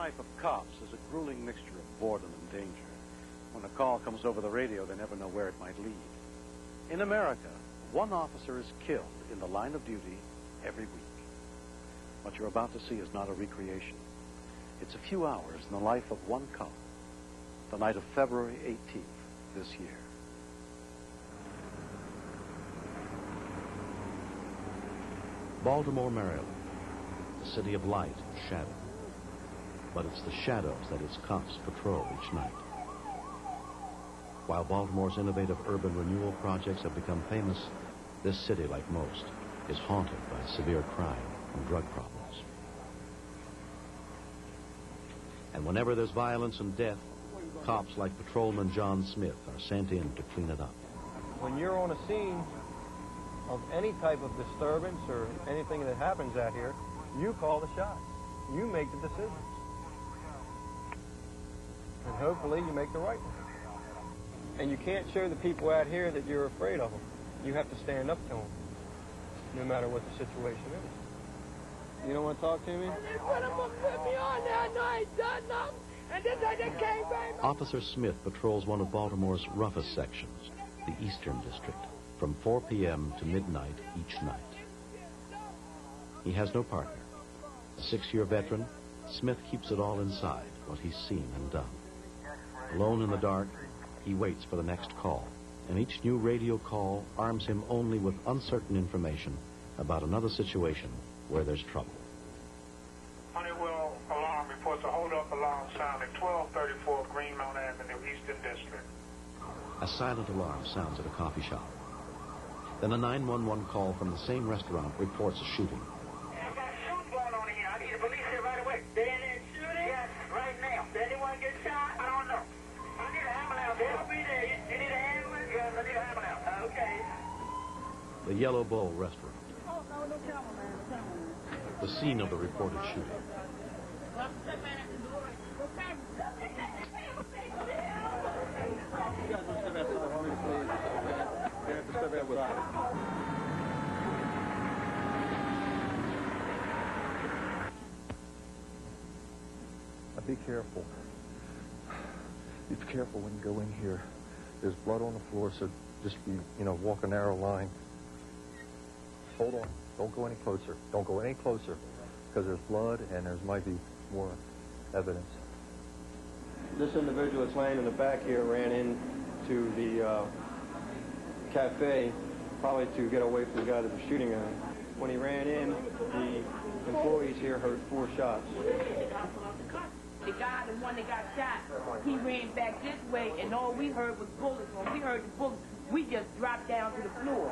life of cops is a grueling mixture of boredom and danger. When a call comes over the radio, they never know where it might lead. In America, one officer is killed in the line of duty every week. What you're about to see is not a recreation. It's a few hours in the life of one cop, the night of February 18th this year. Baltimore, Maryland, the city of light and shadow. But it's the shadows that its cops patrol each night. While Baltimore's innovative urban renewal projects have become famous, this city, like most, is haunted by severe crime and drug problems. And whenever there's violence and death, cops like Patrolman John Smith are sent in to clean it up. When you're on a scene of any type of disturbance or anything that happens out here, you call the shots. You make the decisions. And hopefully you make the right one. And you can't show the people out here that you're afraid of them. You have to stand up to them, no matter what the situation is. You don't want to talk to me? Officer Smith patrols one of Baltimore's roughest sections, the Eastern District, from 4 p.m. to midnight each night. He has no partner. A 6-year veteran, Smith keeps it all inside, what he's seen and done. Alone in the dark, he waits for the next call, and each new radio call arms him only with uncertain information about another situation where there's trouble. Honeywell alarm reports a hold-up alarm sounding 1234 Greenmount Avenue, Eastern District. A silent alarm sounds at a coffee shop. Then a 911 call from the same restaurant reports a shooting. I've got a shooting going on here. I need the police here right away. They in there shooting? Yes, right now. Did anyone get shot? I don't know. I need an ambulance. They'll be there. You need an ambulance? Yes, I need an ambulance. Okay. The Yellow Bowl restaurant. The scene of the reported shooting. Be careful. Be careful when you go in here. There's blood on the floor, so just be, walk a narrow line. Hold on. Don't go any closer. Don't go any closer, because there's blood and there might be more evidence. This individual that's laying in the back here ran into the cafe, probably to get away from the guy that was shooting at him. When he ran in, the employees here heard 4 shots. The guy, the one that got shot, he ran back this way, and all we heard was bullets. When we heard the bullets, we just dropped down to the floor.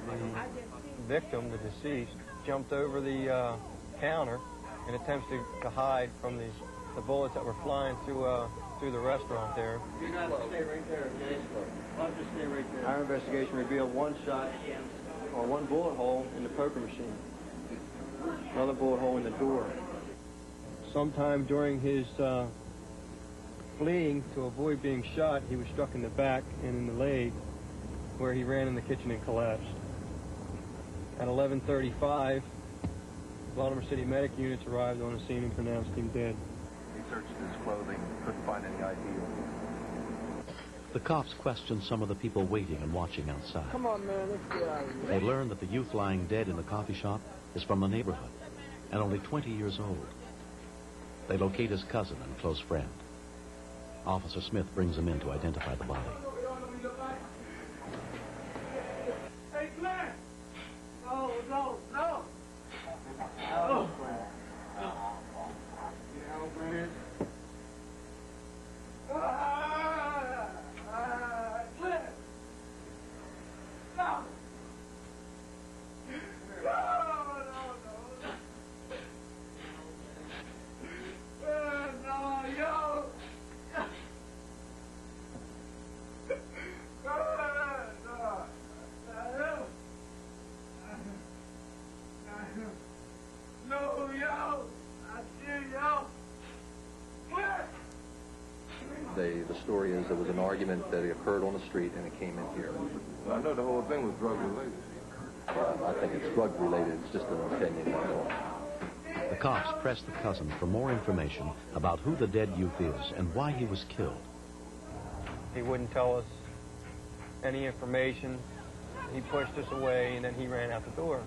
The victim, the deceased, jumped over the counter in attempts to hide from the bullets that were flying through the restaurant there. You got to stay right there, okay? I'll just stay right there. Our investigation revealed 1 shot or 1 bullet hole in the poker machine. Another bullet hole in the door. Sometime during his fleeing to avoid being shot, he was struck in the back and in the leg, where he ran in the kitchen and collapsed. At 11:35, Baltimore City medic units arrived on the scene and pronounced him dead. He searched his clothing, couldn't find any ID. The cops questioned some of the people waiting and watching outside. Come on, man, let's get out of here. They learned that the youth lying dead in the coffee shop is from the neighborhood and only 20 years old. They locate his cousin and close friend. Officer Smith brings him in to identify the body. Hey, Glenn! No! No! No! Glenn! No! The story is there was an argument that occurred on the street and it came in here. Well, I know the whole thing was drug related. I think it's drug related. It's just an opinion. That's all. The cops pressed the cousin for more information about who the dead youth is and why he was killed. He wouldn't tell us any information. He pushed us away, and then he ran out the door.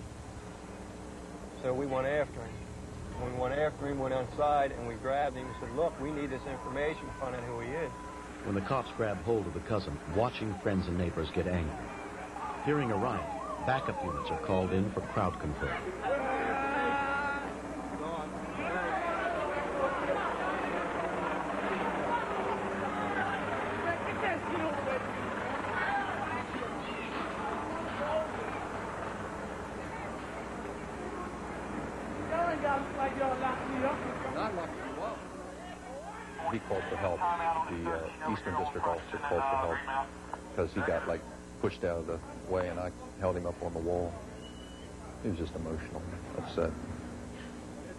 So we went after him. When we went after him, went outside, and we grabbed him and said, look, we need this information to find out who he is. When the cops grabbed hold of the cousin, watching friends and neighbors get angry. Hearing a riot, backup units are called in for crowd control. He called for help. The Eastern District officer called for help because he got, like, pushed out of the way, and I held him up on the wall. He was just emotional, upset.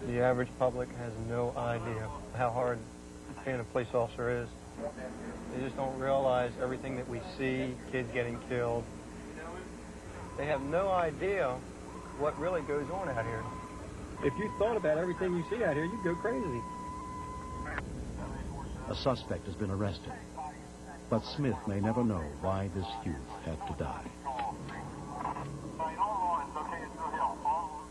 The average public has no idea how hard being a police officer is. They just don't realize everything that we see, kids getting killed. They have no idea what really goes on out here. If you thought about everything you see out here, you'd go crazy. A suspect has been arrested, but Smith may never know why this youth had to die.